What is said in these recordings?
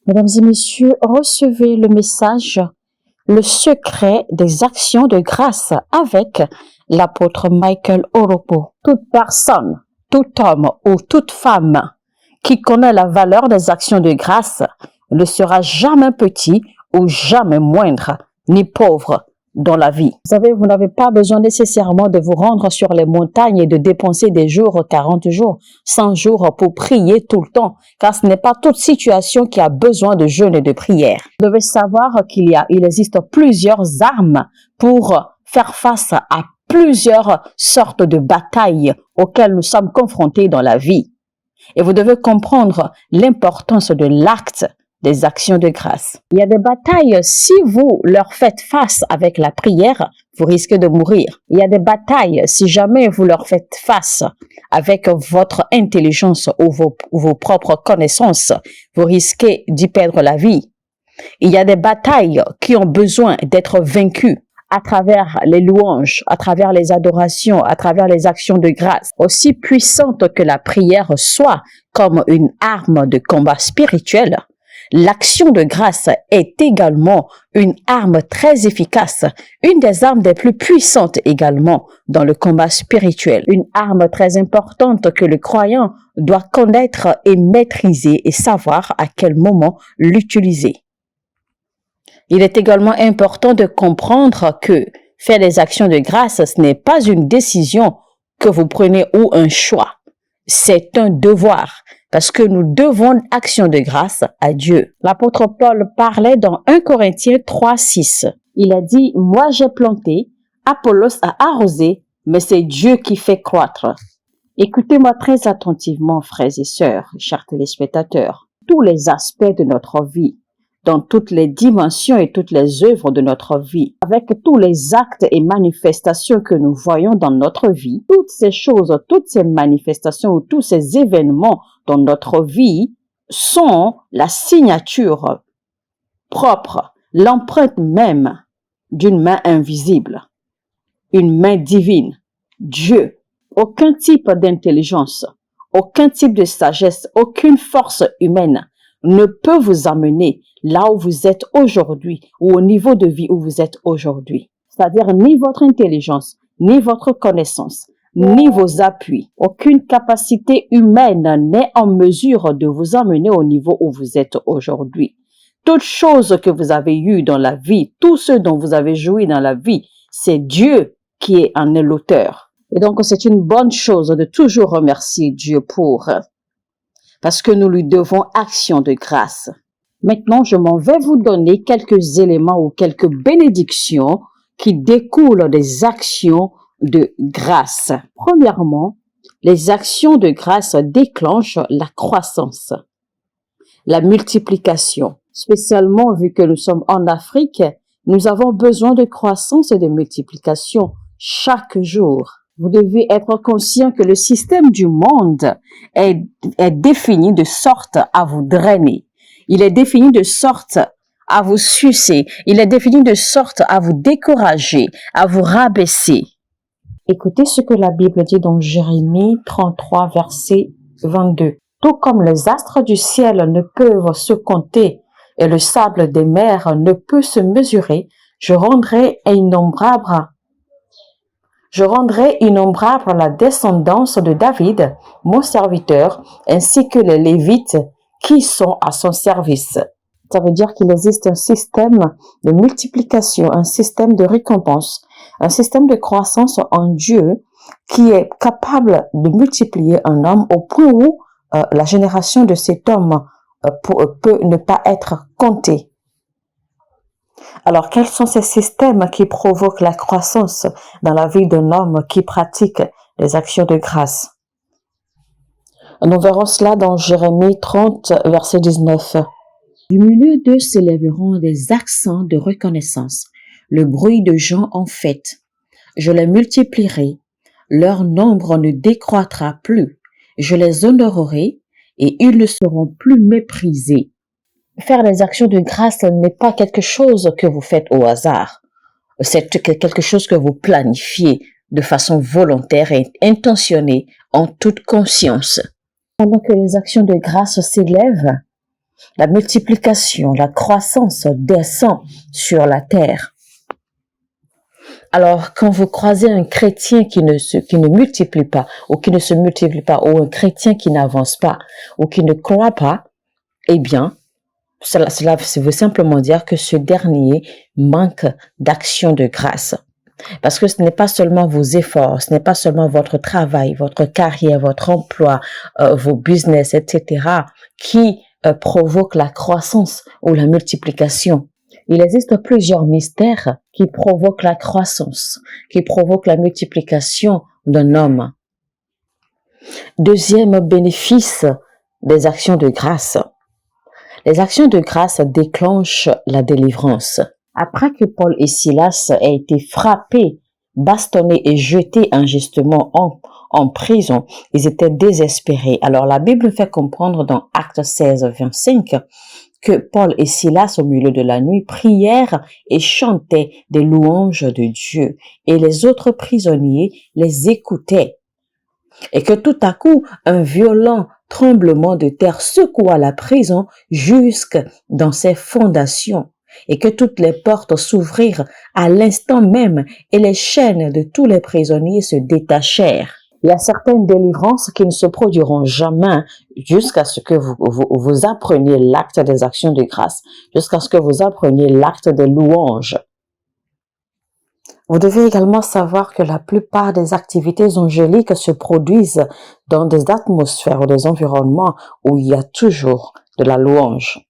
Mesdames et messieurs, recevez le message Le secret des actions de grâce avec l'apôtre Michael Oropo. Toute personne, tout homme ou toute femme qui connaît la valeur des actions de grâce ne sera jamais petit ou jamais moindre, ni pauvre dans la vie. Vous savez, vous n'avez pas besoin nécessairement de vous rendre sur les montagnes et de dépenser des jours, 40 jours, 100 jours pour prier tout le temps, car ce n'est pas toute situation qui a besoin de jeûne et de prière. Vous devez savoir qu'il existe plusieurs armes pour faire face à plusieurs sortes de batailles auxquelles nous sommes confrontés dans la vie. Et vous devez comprendre l'importance de l'acte des actions de grâce. Il y a des batailles, si vous leur faites face avec la prière, vous risquez de mourir. Il y a des batailles, si jamais vous leur faites face avec votre intelligence ou vos propres connaissances, vous risquez d'y perdre la vie. Il y a des batailles qui ont besoin d'être vaincues à travers les louanges, à travers les adorations, à travers les actions de grâce, aussi puissantes que la prière soit comme une arme de combat spirituel. L'action de grâce est également une arme très efficace, une des armes les plus puissantes également dans le combat spirituel, une arme très importante que le croyant doit connaître et maîtriser et savoir à quel moment l'utiliser. Il est également important de comprendre que faire des actions de grâce, ce n'est pas une décision que vous prenez ou un choix. C'est un devoir parce que nous devons action de grâce à Dieu. L'apôtre Paul parlait dans 1 Corinthiens 3:6. Il a dit « Moi j'ai planté, Apollos a arrosé, mais c'est Dieu qui fait croître. » Écoutez-moi très attentivement, frères et sœurs, chers téléspectateurs. Tous les aspects de notre vie, dans toutes les dimensions et toutes les œuvres de notre vie, avec tous les actes et manifestations que nous voyons dans notre vie, toutes ces choses, toutes ces manifestations ou tous ces événements dans notre vie sont la signature propre, l'empreinte même d'une main invisible, une main divine, Dieu. Aucun type d'intelligence, aucun type de sagesse, aucune force humaine ne peut vous amener là où vous êtes aujourd'hui ou au niveau de vie où vous êtes aujourd'hui. C'est-à-dire ni votre intelligence, ni votre connaissance, ni vos appuis. Aucune capacité humaine n'est en mesure de vous amener au niveau où vous êtes aujourd'hui. Toutes choses que vous avez eues dans la vie, tout ce dont vous avez joui dans la vie, c'est Dieu qui en est l'auteur. Et donc c'est une bonne chose de toujours remercier Dieu pour, parce que nous lui devons action de grâce. Maintenant, je m'en vais vous donner quelques éléments ou quelques bénédictions qui découlent des actions de grâce. Premièrement, les actions de grâce déclenchent la croissance, la multiplication. Spécialement vu que nous sommes en Afrique, nous avons besoin de croissance et de multiplication chaque jour. Vous devez être conscient que le système du monde est défini de sorte à vous drainer. Il est défini de sorte à vous sucer. Il est défini de sorte à vous décourager, à vous rabaisser. Écoutez ce que la Bible dit dans Jérémie 33, verset 22. Tout comme les astres du ciel ne peuvent se compter et le sable des mers ne peut se mesurer, je rendrai innombrable la descendance de David, mon serviteur, ainsi que les Lévites qui sont à son service. Ça veut dire qu'il existe un système de multiplication, un système de récompense, un système de croissance en Dieu qui est capable de multiplier un homme au point où la génération de cet homme peut ne pas être comptée. Alors, quels sont ces systèmes qui provoquent la croissance dans la vie d'un homme qui pratique les actions de grâce? Nous verrons cela dans Jérémie 30, verset 19. Du milieu d'eux s'élèveront des accents de reconnaissance, le bruit de gens en fête. Je les multiplierai, leur nombre ne décroîtra plus. Je les honorerai et ils ne seront plus méprisés. Faire des actions de grâce n'est pas quelque chose que vous faites au hasard. C'est quelque chose que vous planifiez de façon volontaire et intentionnée en toute conscience. Pendant que les actions de grâce s'élèvent, La multiplication, la croissance descend sur la terre. Alors, quand vous croisez un chrétien qui ne multiplie pas, ou qui ne se multiplie pas, ou un chrétien qui n'avance pas, ou qui ne croit pas, eh bien, cela veut simplement dire que ce dernier manque d'action de grâce. Parce que ce n'est pas seulement vos efforts, ce n'est pas seulement votre travail, votre carrière, votre emploi, vos business, etc. qui provoquent la croissance ou la multiplication. Il existe plusieurs mystères qui provoquent la croissance, qui provoquent la multiplication d'un homme. Deuxième bénéfice des actions de grâce. Les actions de grâce déclenchent la délivrance. Après que Paul et Silas aient été frappés, bastonnés et jetés injustement en prison, ils étaient désespérés. Alors la Bible fait comprendre dans Actes 16, 25 que Paul et Silas, au milieu de la nuit, prièrent et chantaient des louanges de Dieu. Et les autres prisonniers les écoutaient. Et que tout à coup, un violent tremblement de terre secoua la prison jusque dans ses fondations, et que toutes les portes s'ouvrirent à l'instant même et les chaînes de tous les prisonniers se détachèrent. Il y a certaines délivrances qui ne se produiront jamais jusqu'à ce que vous appreniez l'acte des actions de grâce, jusqu'à ce que vous appreniez l'acte des louanges. Vous devez également savoir que la plupart des activités angéliques se produisent dans des atmosphères ou des environnements où il y a toujours de la louange.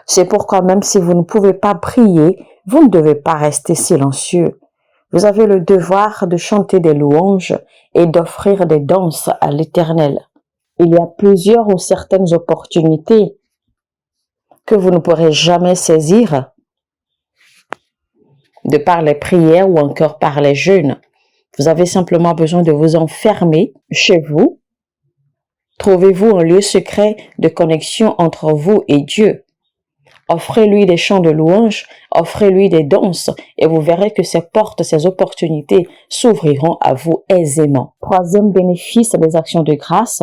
C'est pourquoi même si vous ne pouvez pas prier, vous ne devez pas rester silencieux. Vous avez le devoir de chanter des louanges et d'offrir des danses à l'Éternel. Il y a plusieurs ou certaines opportunités que vous ne pourrez jamais saisir de par les prières ou encore par les jeûnes. Vous avez simplement besoin de vous enfermer chez vous. Trouvez-vous un lieu secret de connexion entre vous et Dieu. Offrez-lui des chants de louange, offrez-lui des danses et vous verrez que ces portes, ces opportunités s'ouvriront à vous aisément. Troisième bénéfice des actions de grâce.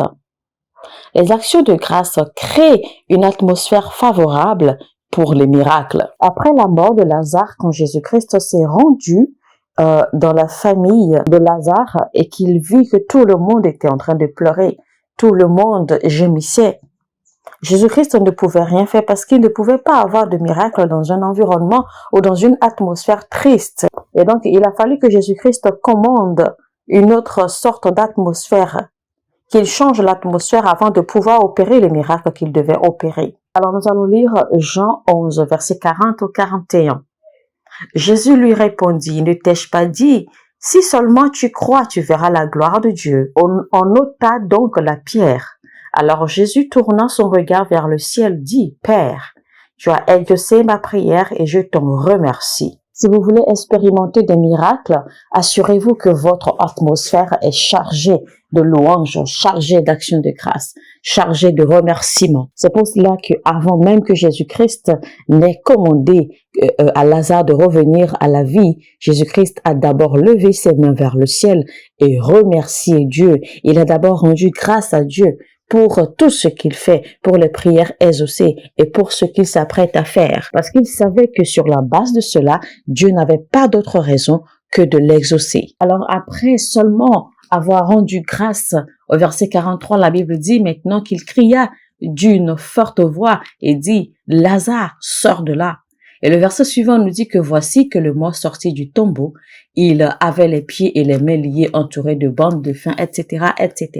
Les actions de grâce créent une atmosphère favorable pour les miracles. Après la mort de Lazare, quand Jésus-Christ s'est rendu dans la famille de Lazare et qu'il vit que tout le monde était en train de pleurer, tout le monde gémissait, Jésus-Christ ne pouvait rien faire parce qu'il ne pouvait pas avoir de miracle dans un environnement ou dans une atmosphère triste. Et donc, il a fallu que Jésus-Christ commande une autre sorte d'atmosphère, qu'il change l'atmosphère avant de pouvoir opérer les miracles qu'il devait opérer. Alors, nous allons lire Jean 11, versets 40 au 41. Jésus lui répondit, « Ne t'ai-je pas dit, si seulement tu crois, tu verras la gloire de Dieu. » On ôta donc la pierre. Alors Jésus, tournant son regard vers le ciel, dit, « Père, tu as exaucé ma prière et je t'en remercie. » Si vous voulez expérimenter des miracles, assurez-vous que votre atmosphère est chargée de louanges, chargée d'actions de grâce, chargée de remerciements. C'est pour cela qu'avant même que Jésus-Christ n'ait commandé à Lazare de revenir à la vie, Jésus-Christ a d'abord levé ses mains vers le ciel et remercié Dieu. Il a d'abord rendu grâce à Dieu pour tout ce qu'il fait, pour les prières exaucées et pour ce qu'il s'apprête à faire. Parce qu'il savait que sur la base de cela, Dieu n'avait pas d'autre raison que de l'exaucer. Alors après seulement avoir rendu grâce, au verset 43, la Bible dit maintenant qu'il cria d'une forte voix et dit, « Lazare, sors de là !» Et le verset suivant nous dit que voici que le mort sortit du tombeau, il avait les pieds et les mains liés entourés de bandes de fin, etc., etc.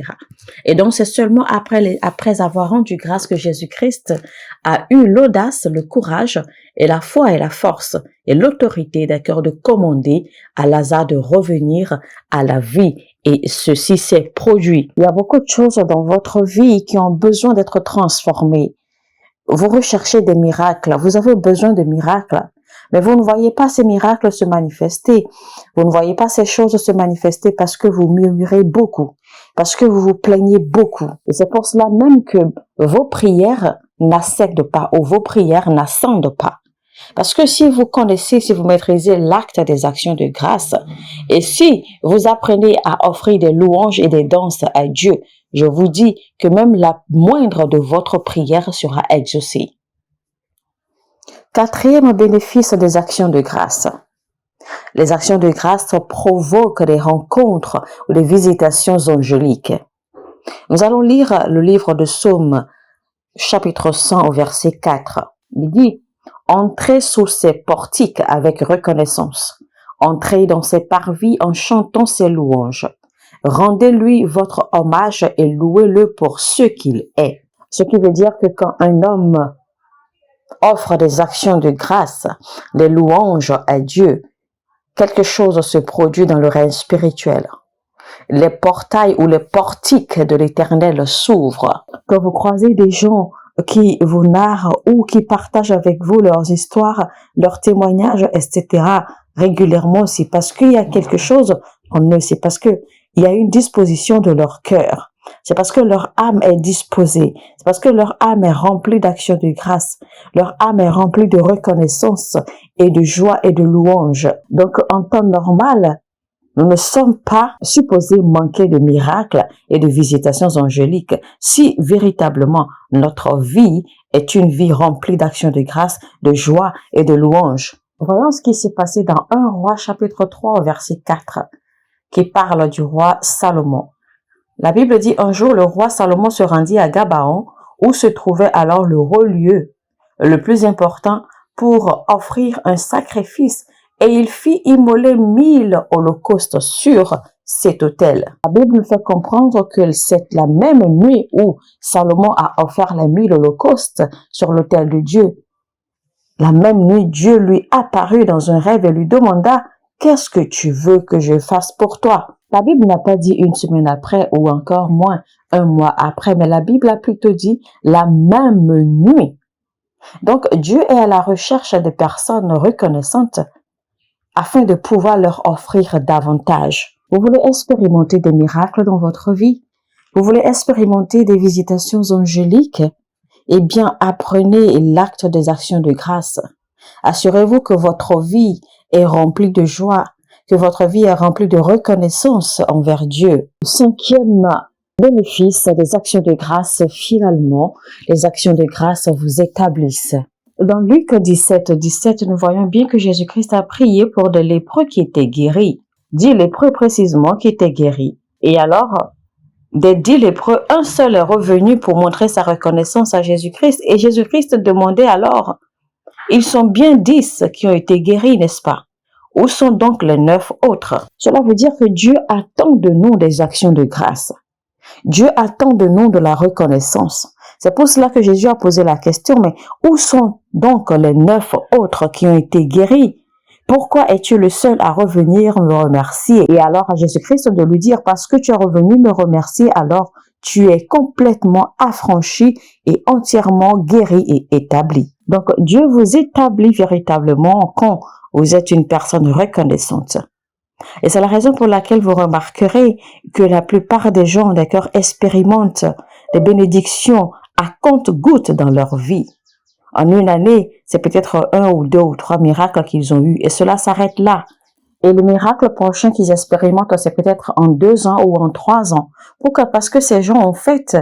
Et donc c'est seulement après avoir rendu grâce que Jésus-Christ a eu l'audace, le courage et la foi et la force et l'autorité d'accord de commander à Lazare de revenir à la vie. Et ceci s'est produit. Il y a beaucoup de choses dans votre vie qui ont besoin d'être transformées. Vous recherchez des miracles, vous avez besoin de miracles, mais vous ne voyez pas ces miracles se manifester. Vous ne voyez pas ces choses se manifester parce que vous murmurez beaucoup, parce que vous vous plaignez beaucoup. Et c'est pour cela même que vos prières n'accèdent pas ou vos prières n'ascendent pas. Parce que si vous connaissez, si vous maîtrisez l'acte des actions de grâce, et si vous apprenez à offrir des louanges et des danses à Dieu, je vous dis que même la moindre de votre prière sera exaucée. Quatrième bénéfice des actions de grâce. Les actions de grâce provoquent des rencontres ou des visitations angéliques. Nous allons lire le livre de Psaume, chapitre 100 au verset 4. Il dit « Entrez sous ses portiques avec reconnaissance. Entrez dans ses parvis en chantant ses louanges. Rendez-lui votre hommage et louez-le pour ce qu'il est. » Ce qui veut dire que quand un homme offre des actions de grâce, des louanges à Dieu, quelque chose se produit dans le règne spirituel. Les portails ou les portiques de l'Éternel s'ouvrent. Quand vous croisez des gens qui vous narrent ou qui partagent avec vous leurs histoires, leurs témoignages, etc., régulièrement, c'est parce qu'il y a quelque chose en eux, c'est parce qu'il y a une disposition de leur cœur. C'est parce que leur âme est disposée. C'est parce que leur âme est remplie d'actions de grâce. Leur âme est remplie de reconnaissance et de joie et de louange. Donc, en temps normal, nous ne sommes pas supposés manquer de miracles et de visitations angéliques si véritablement notre vie est une vie remplie d'actions de grâce, de joie et de louange. Voyons ce qui s'est passé dans 1 Roi chapitre 3 au verset 4 qui parle du roi Salomon. La Bible dit un jour le roi Salomon se rendit à Gabaon où se trouvait alors le haut lieu le plus important pour offrir un sacrifice et il fit immoler 1000 holocaustes sur cet autel. La Bible nous fait comprendre que c'est la même nuit où Salomon a offert les 1000 holocaustes sur l'autel de Dieu. La même nuit, Dieu lui apparut dans un rêve et lui demanda « Qu'est-ce que tu veux que je fasse pour toi ?» La Bible n'a pas dit une semaine après ou encore moins un mois après, mais la Bible a plutôt dit la même nuit. Donc, Dieu est à la recherche de personnes reconnaissantes afin de pouvoir leur offrir davantage. Vous voulez expérimenter des miracles dans votre vie? Vous voulez expérimenter des visitations angéliques? Eh bien, apprenez l'acte des actions de grâce. Assurez-vous que votre vie est remplie de joie, que votre vie est remplie de reconnaissance envers Dieu. Le cinquième bénéfice des actions de grâce, finalement, les actions de grâce vous établissent. Dans Luc 17, nous voyons bien que Jésus-Christ a prié pour des lépreux qui étaient guéris. 10 lépreux précisément qui étaient guéris. Et alors, des 10 lépreux, un seul est revenu pour montrer sa reconnaissance à Jésus-Christ. Et Jésus-Christ demandait alors, ils sont bien 10 qui ont été guéris, n'est-ce pas? Où sont donc les 9 autres? Cela veut dire que Dieu attend de nous des actions de grâce. Dieu attend de nous de la reconnaissance. C'est pour cela que Jésus a posé la question, mais où sont donc les 9 autres qui ont été guéris? Pourquoi es-tu le seul à revenir me remercier? Et alors à Jésus-Christ de lui dire, parce que tu es revenu me remercier, alors tu es complètement affranchi et entièrement guéri et établi. Donc Dieu vous établit véritablement quand vous êtes une personne reconnaissante. Et c'est la raison pour laquelle vous remarquerez que la plupart des gens, d'accord, expérimentent des bénédictions à compte-gouttes dans leur vie. En une année, c'est peut-être 1 ou 2 ou 3 miracles qu'ils ont eus et cela s'arrête là. Et le miracle prochain qu'ils expérimentent, c'est peut-être en 2 ans ou en 3 ans. Pourquoi? Parce que ces gens, en fait,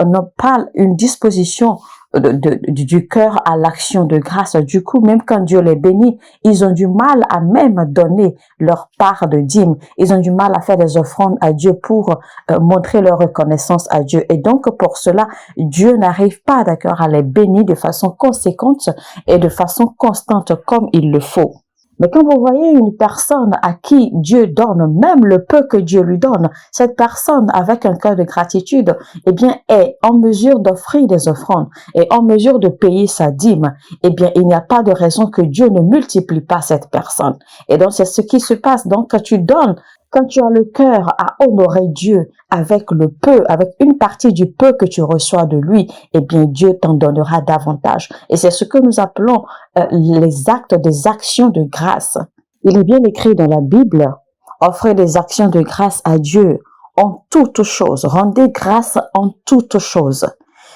n'ont pas une disposition du cœur à l'action de grâce. Du coup, même quand Dieu les bénit, ils ont du mal à même donner leur part de dîme. Ils ont du mal à faire des offrandes à Dieu pour montrer leur reconnaissance à Dieu. Et donc, pour cela, Dieu n'arrive pas, d'accord, à les bénir de façon conséquente et de façon constante comme il le faut. Mais quand vous voyez une personne à qui Dieu donne, même le peu que Dieu lui donne, cette personne avec un cœur de gratitude, eh bien, est en mesure d'offrir des offrandes, est en mesure de payer sa dîme, eh bien, il n'y a pas de raison que Dieu ne multiplie pas cette personne. Et donc, c'est ce qui se passe. Donc, quand tu donnes, quand tu as le cœur à honorer Dieu avec le peu, avec une partie du peu que tu reçois de lui, eh bien, Dieu t'en donnera davantage. Et c'est ce que nous appelons les actes des actions de grâce. Il est bien écrit dans la Bible, offrez des actions de grâce à Dieu en toutes choses. Rendez grâce en toutes choses.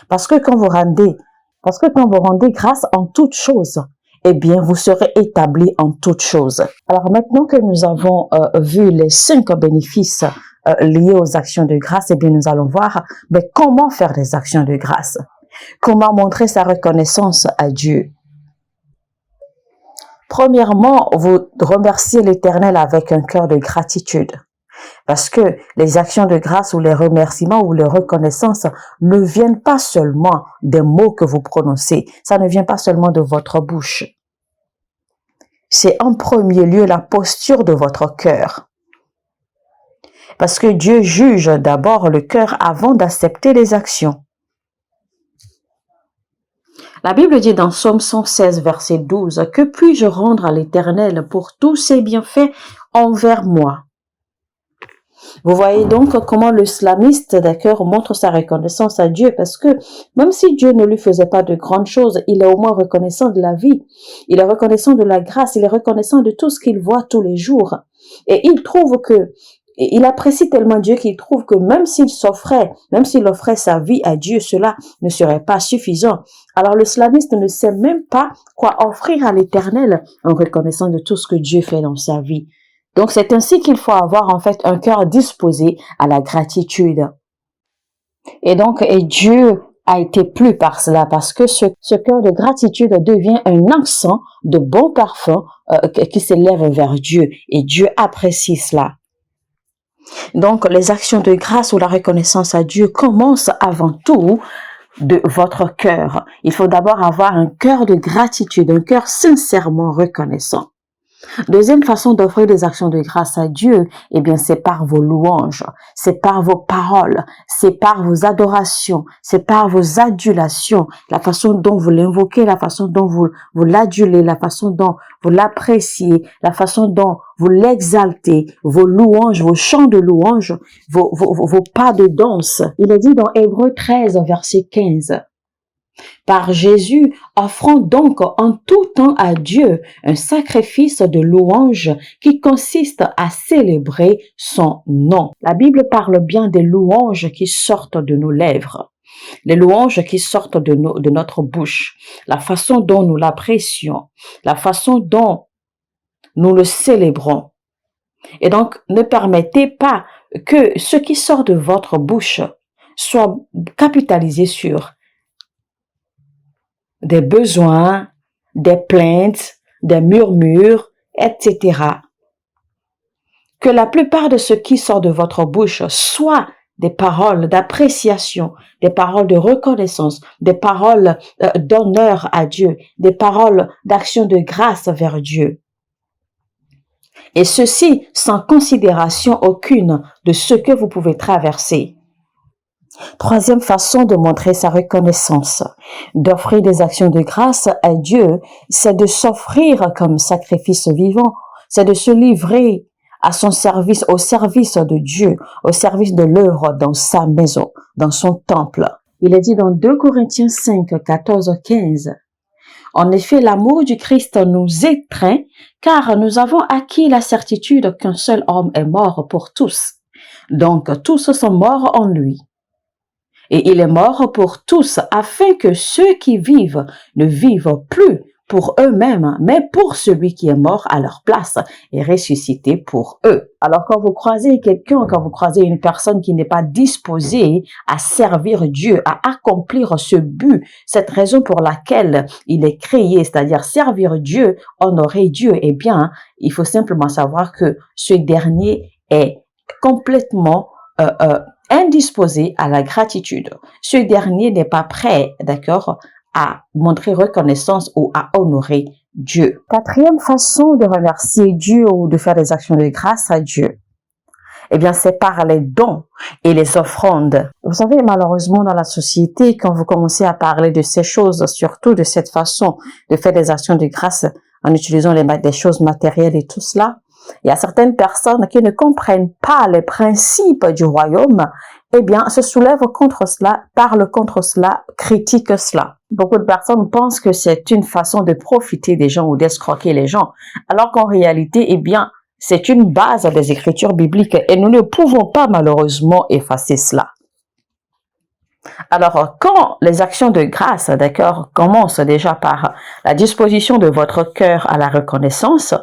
Parce que quand vous rendez grâce en toutes choses, eh bien, vous serez établi en toutes choses. Alors, maintenant que nous avons vu les 5 bénéfices liées aux actions de grâce, eh bien, nous allons voir comment faire des actions de grâce, comment montrer sa reconnaissance à Dieu. Premièrement, vous remerciez l'Éternel avec un cœur de gratitude. Parce que les actions de grâce ou les remerciements ou les reconnaissances ne viennent pas seulement des mots que vous prononcez. Ça ne vient pas seulement de votre bouche. C'est en premier lieu la posture de votre cœur. Parce que Dieu juge d'abord le cœur avant d'accepter les actions. La Bible dit dans Psaume 116, verset 12, « Que puis-je rendre à l'Éternel pour tous ses bienfaits envers moi ?» Vous voyez donc comment le slamiste, d'accord, montre sa reconnaissance à Dieu, parce que même si Dieu ne lui faisait pas de grandes choses, il est au moins reconnaissant de la vie, il est reconnaissant de la grâce, il est reconnaissant de tout ce qu'il voit tous les jours. Et il apprécie tellement Dieu qu'il trouve que même s'il offrait sa vie à Dieu, cela ne serait pas suffisant. Alors le slamiste ne sait même pas quoi offrir à l'Éternel en reconnaissant de tout ce que Dieu fait dans sa vie. Donc, c'est ainsi qu'il faut avoir en fait un cœur disposé à la gratitude. Et donc, Dieu a été plu par cela parce que ce cœur de gratitude devient un encens de bon parfum qui s'élève vers Dieu et Dieu apprécie cela. Donc, les actions de grâce ou la reconnaissance à Dieu commencent avant tout de votre cœur. Il faut d'abord avoir un cœur de gratitude, un cœur sincèrement reconnaissant. Deuxième façon d'offrir des actions de grâce à Dieu, eh bien, c'est par vos louanges, c'est par vos paroles, c'est par vos adorations, c'est par vos adulations, la façon dont vous l'invoquez, la façon dont vous l'adulez, la façon dont vous l'appréciez, la façon dont vous l'exaltez, vos louanges, vos chants de louanges, vos pas de danse. Il est dit dans Hébreux 13, verset 15. Par Jésus, offrons donc en tout temps à Dieu un sacrifice de louange qui consiste à célébrer son nom. La Bible parle bien des louanges qui sortent de nos lèvres, les louanges qui sortent de notre bouche, la façon dont nous l'apprécions, la façon dont nous le célébrons. Et donc, ne permettez pas que ce qui sort de votre bouche soit capitalisé sur des besoins, des plaintes, des murmures, etc. Que la plupart de ce qui sort de votre bouche soit des paroles d'appréciation, des paroles de reconnaissance, des paroles d'honneur à Dieu, des paroles d'action de grâce vers Dieu. Et ceci sans considération aucune de ce que vous pouvez traverser. Troisième façon de montrer sa reconnaissance, d'offrir des actions de grâce à Dieu, c'est de s'offrir comme sacrifice vivant, c'est de se livrer à son service, au service de Dieu, au service de l'œuvre dans sa maison, dans son temple. Il est dit dans 2 Corinthiens 5, 14, 15. En effet, l'amour du Christ nous étreint, car nous avons acquis la certitude qu'un seul homme est mort pour tous. Donc, tous sont morts en lui. Et il est mort pour tous, afin que ceux qui vivent ne vivent plus pour eux-mêmes, mais pour celui qui est mort à leur place et ressuscité pour eux. Alors quand vous croisez quelqu'un, quand vous croisez une personne qui n'est pas disposée à servir Dieu, à accomplir ce but, cette raison pour laquelle il est créé, c'est-à-dire servir Dieu, honorer Dieu, eh bien, il faut simplement savoir que ce dernier est complètement indisposé à la gratitude. Ce dernier n'est pas prêt, d'accord, à montrer reconnaissance ou à honorer Dieu. Quatrième façon de remercier Dieu ou de faire des actions de grâce à Dieu, eh bien, c'est par les dons et les offrandes. Vous savez, malheureusement, dans la société, quand vous commencez à parler de ces choses, surtout de cette façon de faire des actions de grâce en utilisant des choses matérielles et tout cela, il y a certaines personnes qui ne comprennent pas les principes du royaume, eh bien, se soulèvent contre cela, parlent contre cela, critiquent cela. Beaucoup de personnes pensent que c'est une façon de profiter des gens ou d'escroquer les gens, alors qu'en réalité, eh bien, c'est une base des écritures bibliques et nous ne pouvons pas malheureusement effacer cela. Alors, quand les actions de grâce, d'accord, commencent déjà par la disposition de votre cœur à la reconnaissance,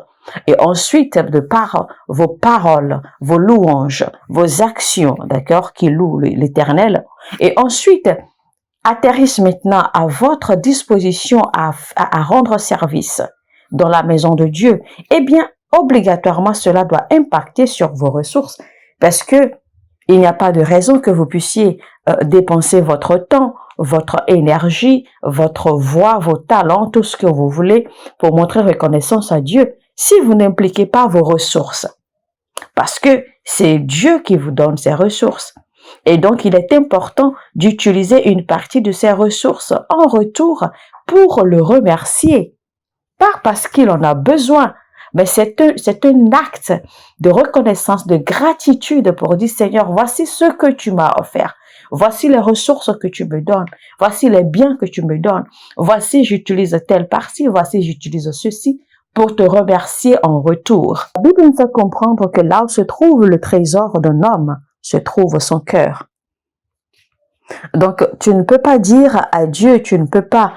Et ensuite, de par vos paroles, vos louanges, vos actions, d'accord, qui louent l'Éternel. Et ensuite, atterrissent maintenant à votre disposition à rendre service dans la maison de Dieu. Eh bien, obligatoirement, cela doit impacter sur vos ressources parce que il n'y a pas de raison que vous puissiez dépenser votre temps, votre énergie, votre voix, vos talents, tout ce que vous voulez pour montrer reconnaissance à Dieu si vous n'impliquez pas vos ressources. Parce que c'est Dieu qui vous donne ces ressources. Et donc, il est important d'utiliser une partie de ces ressources en retour pour le remercier. Pas parce qu'il en a besoin, mais c'est un acte de reconnaissance, de gratitude pour dire, Seigneur, voici ce que tu m'as offert. Voici les ressources que tu me donnes. Voici les biens que tu me donnes. Voici, j'utilise telle partie. Voici, j'utilise ceci pour te remercier en retour. La Bible nous fait comprendre que là où se trouve le trésor d'un homme, se trouve son cœur. Donc, tu ne peux pas dire à Dieu, tu ne peux pas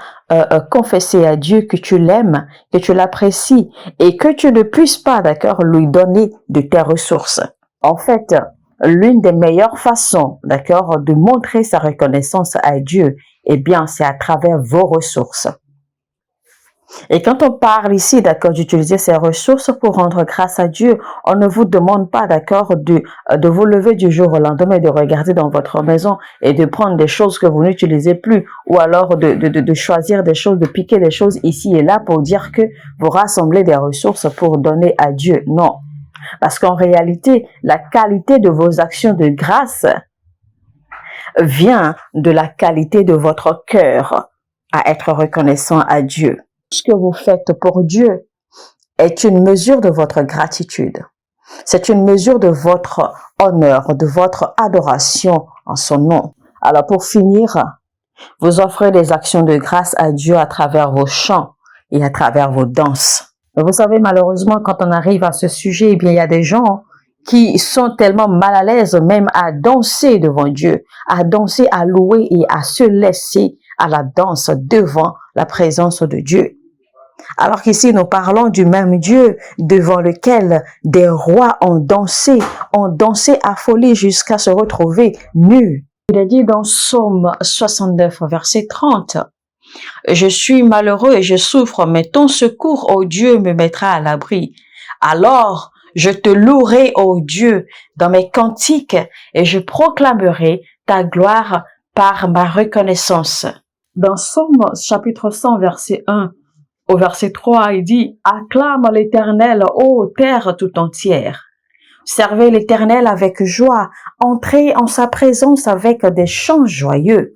confesser à Dieu que tu l'aimes, que tu l'apprécies et que tu ne puisses pas, d'accord, lui donner de tes ressources. En fait, l'une des meilleures façons, d'accord, de montrer sa reconnaissance à Dieu, eh bien, c'est à travers vos ressources. Et quand on parle ici, d'accord, d'utiliser ces ressources pour rendre grâce à Dieu, on ne vous demande pas, d'accord, de vous lever du jour au lendemain, de regarder dans votre maison et de prendre des choses que vous n'utilisez plus, ou alors de choisir des choses, de piquer des choses ici et là pour dire que vous rassemblez des ressources pour donner à Dieu. Non. Parce qu'en réalité, la qualité de vos actions de grâce vient de la qualité de votre cœur à être reconnaissant à Dieu. Ce que vous faites pour Dieu est une mesure de votre gratitude. C'est une mesure de votre honneur, de votre adoration en son nom. Alors pour finir, vous offrez des actions de grâce à Dieu à travers vos chants et à travers vos danses. Mais vous savez, malheureusement, quand on arrive à ce sujet, eh bien, il y a des gens qui sont tellement mal à l'aise même à danser devant Dieu, à danser, à louer et à se laisser à la danse devant la présence de Dieu. Alors qu'ici, nous parlons du même Dieu devant lequel des rois ont dansé affolés jusqu'à se retrouver nus. Il est dit dans Psaume 69, verset 30, « Je suis malheureux et je souffre, mais ton secours, ô Dieu, me mettra à l'abri. Alors, je te louerai, ô Dieu, dans mes cantiques et je proclamerai ta gloire par ma reconnaissance. » Dans Psaume chapitre 100, verset 1, au verset 3, il dit « Acclame l'Éternel, ô terre tout entière. Servez l'Éternel avec joie, entrez en sa présence avec des chants joyeux.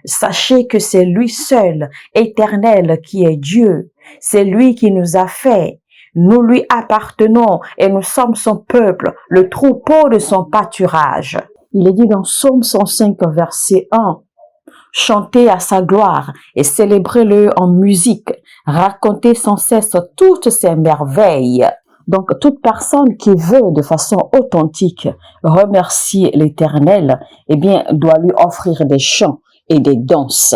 Sachez que c'est lui seul, Éternel, qui est Dieu. C'est lui qui nous a fait. Nous lui appartenons et nous sommes son peuple, le troupeau de son pâturage. » Il est dit dans Psaume 105, verset 1, « Chantez à sa gloire et célébrez-le en musique. Racontez sans cesse toutes ses merveilles. » Donc, toute personne qui veut de façon authentique remercier l'Éternel, eh bien, doit lui offrir des chants et des danses.